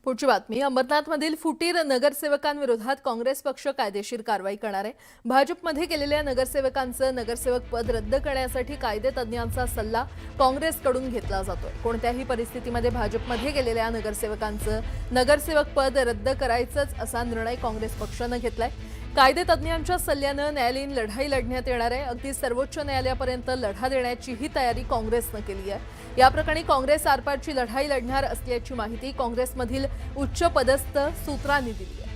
पुढची बातमी अंबरनाथमधील फुटीर नगरसेवकांविरोधात काँग्रेस पक्ष कायदेशीर कारवाई करणार आहे। भाजपमध्ये गेलेल्या नगरसेवकांचं नगरसेवक पद रद्द करण्यासाठी कायदेतज्ञांचा सल्ला काँग्रेसकडून घेतला जातोय। कोणत्याही परिस्थितीमध्ये भाजपमध्ये गेलेल्या नगरसेवकांचं नगरसेवक पद रद्द करायचंच असा निर्णय काँग्रेस पक्षाने घेतलाय। कायदेतज्ञांच्या सल्ल्यानं न्यायालयीन लढाई लढण्यात येणार आहे। अगदी सर्वोच्च न्यायालयापर्यंत लढा देण्याची ही तयारी काँग्रेसने केली आहे। या प्रकरणी काँग्रेस आरपारची लढाई लढणार असल्याची माहिती काँग्रेसमधील उच्च पदस्थ सूत्रांनी दिली आहे।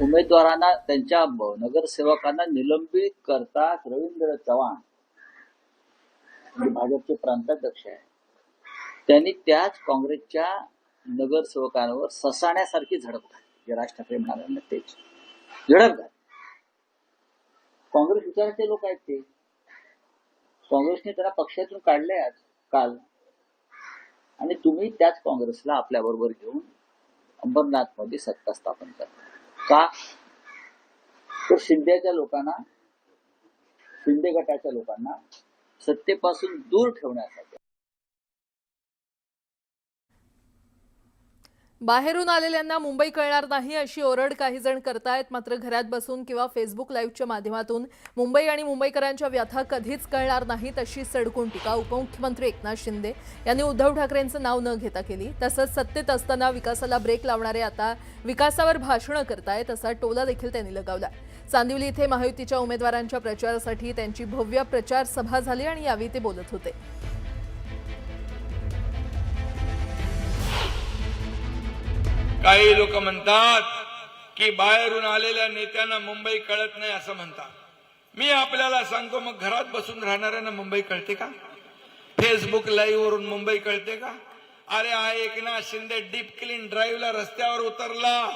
उमेदवारांना त्यांच्या नगरसेवकांना निलंबित करता रवींद्र चव्हाण भाजपचे प्रांताध्यक्ष आहे, त्यांनी त्याच काँग्रेसच्या नगरसेवकांवर ससाण्यासारखी झडप घातली। जे राज ठाकरे म्हणाले ना तेच झडप घातली। काँग्रेस विचाराचे लोक आहेत ते, काँग्रेसने त्यांना पक्षातून काढले आज काल, आणि तुम्ही त्याच काँग्रेसला आपल्या बरोबर घेऊन अंबरनाथ मध्ये सत्ता स्थापन करता का? तर शिंदेच्या लोकांना, शिंदे गटाच्या लोकांना सत्तेपासून दूर ठेवण्यासाठी। बाहेरून आलेल्यांना मुंबई कळणार नाही अशी ओरड काही जण करतायत, मात्र घरात बसून किंवा फेसबुक लाईव्हच्या माध्यमातून मुंबई आणि मुंबईकरांच्या व्यथा कधीच कळणार नाहीत अशी सडकून टीका उपमुख्यमंत्री एकनाथ शिंदे यांनी उद्धव ठाकरेंचं नाव न घेता केली। तसंच सत्तेत असताना विकासाला ब्रेक लावणारे आता विकासावर भाषणं करतायत असा टोला देखील त्यांनी लगावला। चांदिवली इथे महायुतीच्या उमेदवारांच्या प्रचारासाठी त्यांची भव्य प्रचार सभा झाली आणि यावेळी ते बोलत होते। काही लोक म्हणतात की बाहेरून आलेल्या नेत्यांना मुंबई कळत नाही असं म्हणतात। मी आपल्याला सांगतो, मग घरात बसून राहणाऱ्यांना मुंबई कळते का? फेसबुक लाईव्ह वरून मुंबई कळते का? अरे हा एकनाथ शिंदे डीप क्लीन ड्राईव्हला रस्त्यावर उतरला,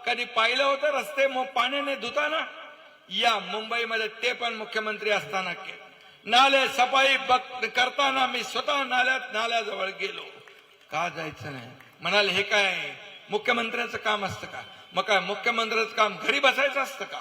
कधी पाहिलं होतं रस्ते पाण्याने धुताना? या मुंबईमध्ये ते पण मुख्यमंत्री असताना नाले सफाई करताना मी स्वतः नाल्याजवळ गेलो। का जायचं नाही म्हणाले, हे काय मुख्यमंत्र्यांचं काम असतं का? मग काय मुख्यमंत्र्यांचं काम घरी बसायचं असतं का?